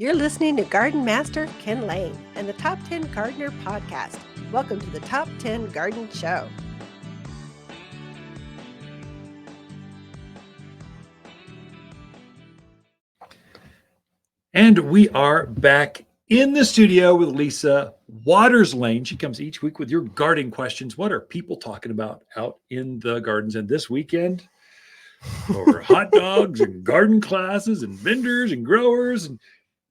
You're listening to Garden Master Ken Lain and the Top 10 Gardener Podcast. Welcome to the Top 10 Garden Show. And we are back in the studio with Lisa Waters-Lane. She comes each week with your gardening questions. What are people talking about out in the gardens? And this weekend, over hot dogs and garden classes and vendors and growers, and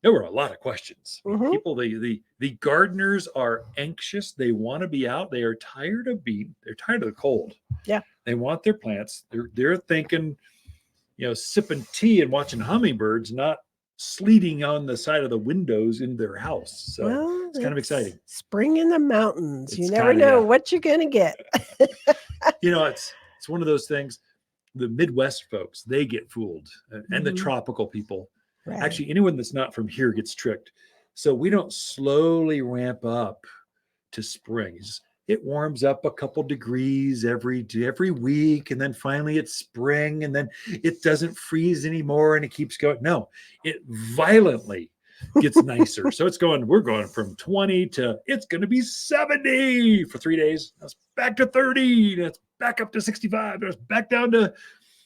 there were a lot of questions. People, the gardeners are anxious. They want to be out. They are tired of the cold. Yeah. They want their plants. They're thinking, sipping tea and watching hummingbirds, not sleeting on the side of the windows in their house. So it's kind of exciting. Spring in the mountains. You never know what you're going to get. It's one of those things. The Midwest folks, they get fooled, and the tropical people. Right. Actually, anyone that's not from here gets tricked. So we don't slowly ramp up to spring. It warms up a couple degrees every week, and then finally it's spring, and then it doesn't freeze anymore, and it keeps going. No, it violently gets nicer. So we're going from 20 to it's going to be 70 for 3 days. That's back to 30. That's back up to 65. That's back down to,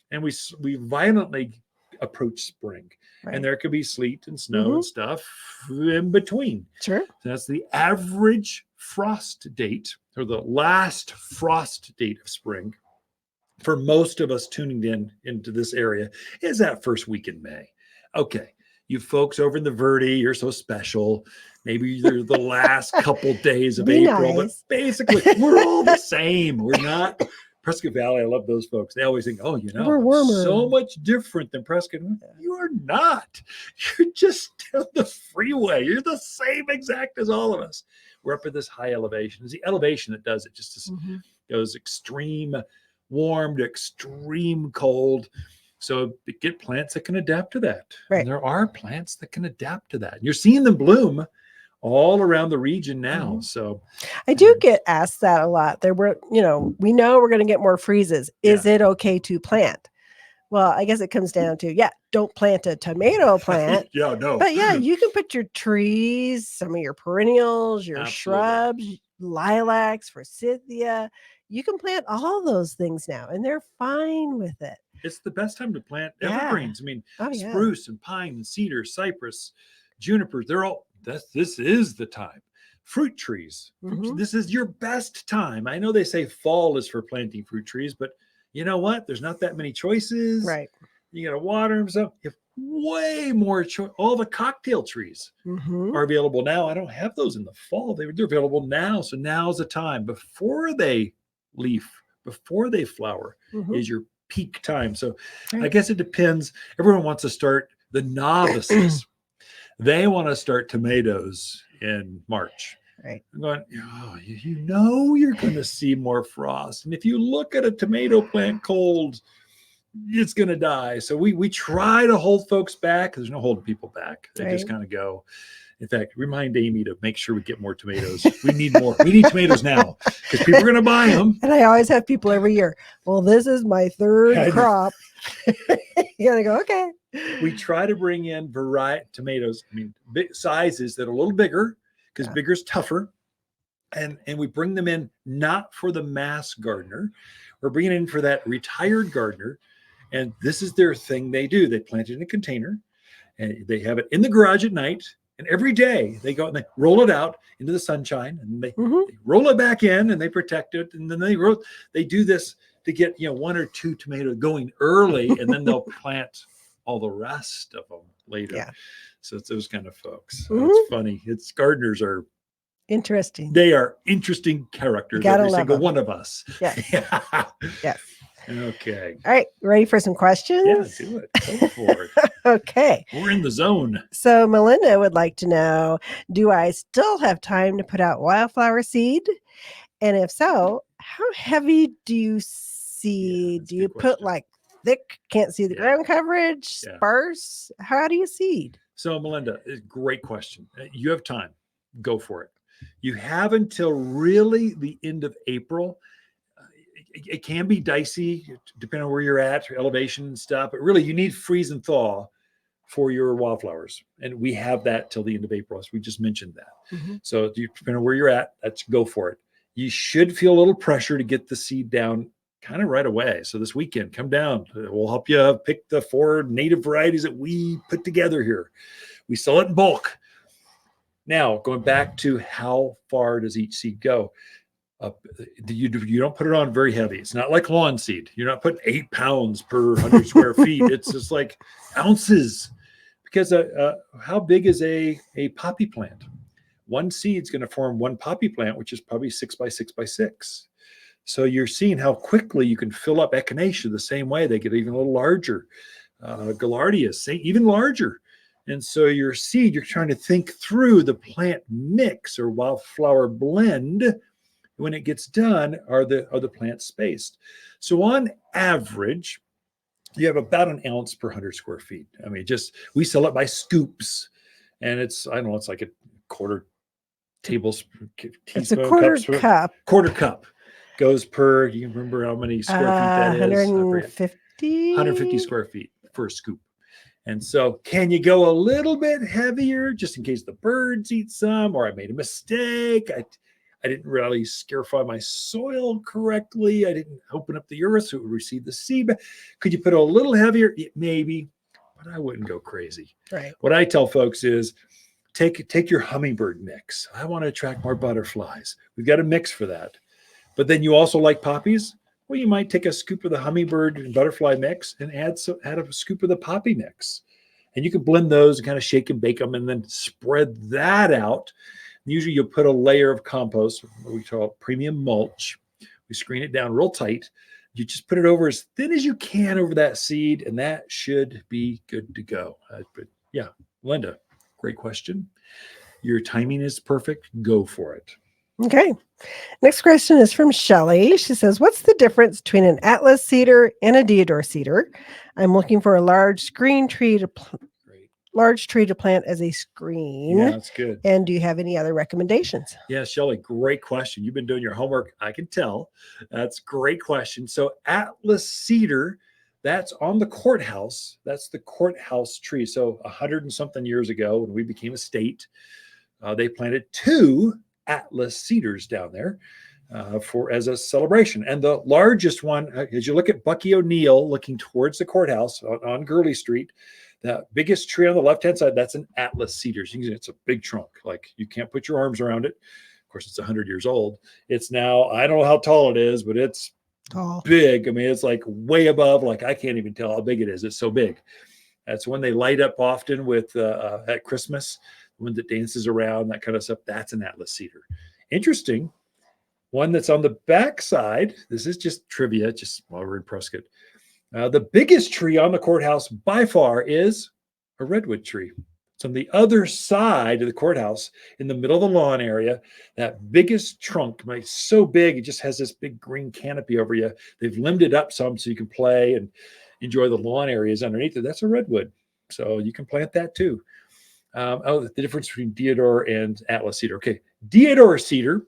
and we violently approach spring. Right. And there could be sleet and snow and stuff in between. Sure. So that's the average frost date, or the last frost date of spring for most of us tuning into this area is that first week in May. Okay. You folks over in the Verde, you're so special. Maybe they're the last couple days of April, nice. But basically we're all the same. We're not Prescott Valley. I love those folks. They always think, we're warmer. So much different than Prescott. You are not. You're just down the freeway. You're the same exact as all of us. We're up at this high elevation. It's the elevation that does it. Just goes extreme warm to extreme cold. So get plants that can adapt to that. Right. And there are plants that can adapt to that. And you're seeing them bloom all around the region now. So I do get asked that a lot. There were, we know we're going to get more freezes. Is it okay to plant? Well, I guess it comes down to, don't plant a tomato plant. No. But you can put your trees, some of your perennials, your shrubs, lilacs, forsythia. You can plant all those things now, and they're fine with it. It's the best time to plant evergreens. I mean, spruce and pine and cedar, cypress, junipers, they're all, this is the time. Fruit trees, this is your best time. I know they say fall is for planting fruit trees, but you know what? There's not that many choices. Right. You got to water them. So you have way more choice. All the cocktail trees are available now. I don't have those in the fall. They're available now. So now's the time before they leaf, before they flower is your peak time. So I guess it depends. Everyone wants to start, the novices. They want to start tomatoes in March. Right. I'm going, you're going to see more frost. And if you look at a tomato plant cold, it's going to die. So we try to hold folks back. There's no holding people back. They just kind of go. In fact, remind Amy to make sure we get more tomatoes. We need more. We need tomatoes now because people are going to buy them. And I always have people every year. Well, this is my third crop. You got to go, okay. We try to bring in variety tomatoes. I mean, big sizes that are a little bigger because bigger is tougher. And we bring them in not for the mass gardener. We're bringing in for that retired gardener. And this is their thing they do. They plant it in a container and they have it in the garage at night. And every day they go and they roll it out into the sunshine and they roll it back in and they protect it. And then they do this to get, 1 or 2 tomatoes going early, and then they'll plant all the rest of them later. Yeah. So it's those kind of folks. It's funny. Gardeners are interesting. They are interesting characters, every single one of us. Yes. Yes. Okay. All right. Ready for some questions? Yeah, do it. Go for it. Okay. We're in the zone. So Melinda would like to know, do I still have time to put out wildflower seed? And if so, how heavy do you seed? Do you put like thick, can't see the ground coverage, sparse? How do you seed? So Melinda, great question. You have time. Go for it. You have until really the end of April. It can be dicey depending on where you're at, elevation and stuff, but really you need freeze and thaw for your wildflowers. And we have that till the end of April, as we just mentioned that. So depending on where you're at, let's go for it. You should feel a little pressure to get the seed down kind of right away. So this weekend, come down. We'll help you pick the 4 native varieties that we put together here. We sell it in bulk. Now, going back to how far does each seed go? You don't put it on very heavy. It's not like lawn seed. You're not putting 8 pounds per 100 square feet. It's just like ounces. Because how big is a poppy plant? One seed's going to form one poppy plant, which is probably 6 by 6 by 6. So you're seeing how quickly you can fill up echinacea the same way. They get even a little larger. Gaillardia, even larger. And so your seed, you're trying to think through the plant mix or wildflower blend. When it gets done, are the plants spaced? So on average, you have about an ounce per 100 square feet. I mean, we sell it by scoops, and it's like a quarter tablespoon. It's a quarter cup goes per. You remember how many square feet that is? 150. 150 square feet for a scoop. And so, can you go a little bit heavier just in case the birds eat some, or I made a mistake? I didn't really scarify my soil correctly. I didn't open up the earth so it would receive the seed. Could you put a little heavier? Maybe, but I wouldn't go crazy. Right. What I tell folks is take your hummingbird mix. I want to attract more butterflies. We've got a mix for that. But then you also like poppies? Well, you might take a scoop of the hummingbird and butterfly mix and add a scoop of the poppy mix. And you can blend those and kind of shake and bake them and then spread that out. Usually you'll put a layer of compost, what we call premium mulch. We screen it down real tight. You just put it over as thin as you can over that seed, and that should be good to go. But yeah, Linda, great question. Your timing is perfect. Go for it. Okay. Next question is from Shelley. She says, what's the difference between an Atlas cedar and a Deodar cedar? I'm looking for a large tree to plant as a screen. Yeah, that's good. And do you have any other recommendations? Yeah, Shelley, great question. You've been doing your homework. I can tell. That's a great question. So Atlas Cedar, that's on the courthouse. That's the courthouse tree. So 100 and something years ago, when we became a state, they planted 2 Atlas Cedars down there as a celebration. And the largest one, as you look at Bucky O'Neill looking towards the courthouse on Gurley Street, the biggest tree on the left-hand side, that's an Atlas Cedar. So it's a big trunk. Like, you can't put your arms around it. Of course, it's 100 years old. It's now, I don't know how tall it is, but it's tall. Big. I mean, it's like way above, like I can't even tell how big it is. It's so big. That's when they light up often with at Christmas, when it dances around, that kind of stuff. That's an Atlas Cedar. Interesting. One that's on the back side. This is just trivia, just while we're in Prescott. The biggest tree on the courthouse by far is a redwood tree. It's on the other side of the courthouse in the middle of the lawn area. That biggest trunk, it's so big, it just has this big green canopy over you. They've limbed it up some so you can play and enjoy the lawn areas underneath it. That's a redwood. So you can plant that too. The difference between Deodor and Atlas Cedar. Okay, Deador Cedar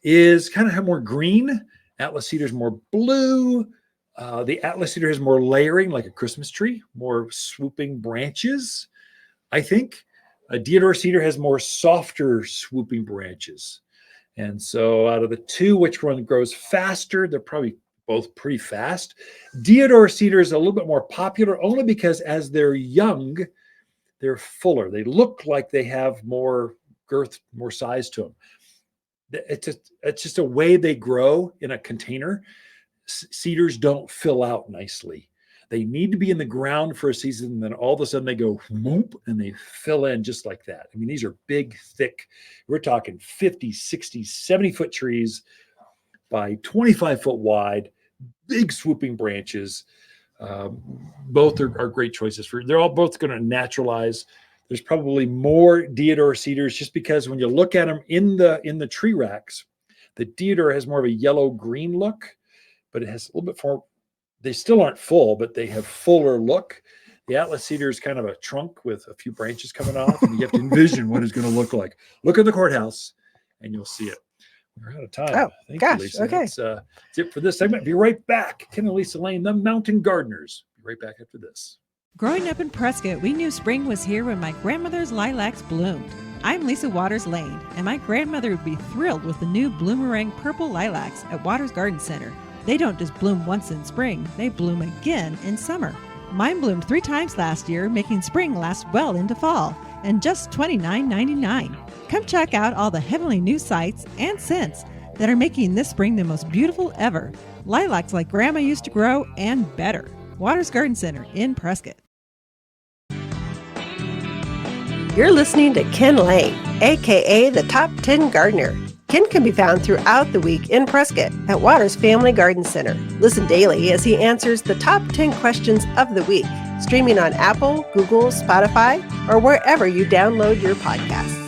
is kind of more green. Atlas Cedar is more blue. The Atlas Cedar has more layering, like a Christmas tree, more swooping branches, I think. Deodor Cedar has more softer swooping branches. And so out of the two, which one grows faster? They're probably both pretty fast. Deodor Cedar is a little bit more popular only because as they're young, they're fuller. They look like they have more girth, more size to them. It's just a way they grow in a container. Cedars don't fill out nicely. They need to be in the ground for a season, and then all of a sudden they go whoop, and they fill in just like that. I mean, these are big, thick, we're talking 50, 60, 70-foot trees by 25-foot wide, big swooping branches. Both are great choices. They're all both going to naturalize. There's probably more Deodor cedars just because when you look at them in the tree racks, the Deodor has more of a yellow-green look, but it has a little bit more. They still aren't full, but they have fuller look. The Atlas Cedar is kind of a trunk with a few branches coming off, and you have to envision what it's going to look like. Look at the courthouse, and you'll see it. We're out of time. Oh, Thank gosh, you, Lisa. okay. That's it for this segment. Be right back. Ken and Lisa Lain, the Mountain Gardeners. Be right back after this. Growing up in Prescott, we knew spring was here when my grandmother's lilacs bloomed. I'm Lisa Waters Lane, and my grandmother would be thrilled with the new bloomerang purple lilacs at Waters Garden Center. They don't just bloom once in spring, they bloom again in summer. Mine bloomed 3 times last year, making spring last well into fall, and just $29.99. Come check out all the heavenly new sights and scents that are making this spring the most beautiful ever. Lilacs like Grandma used to grow and better. Waters Garden Center in Prescott. You're listening to Ken Lain, aka the Top 10 Gardener. Ken can be found throughout the week in Prescott at Waters Family Garden Center. Listen daily as he answers the top 10 questions of the week, streaming on Apple, Google, Spotify, or wherever you download your podcasts.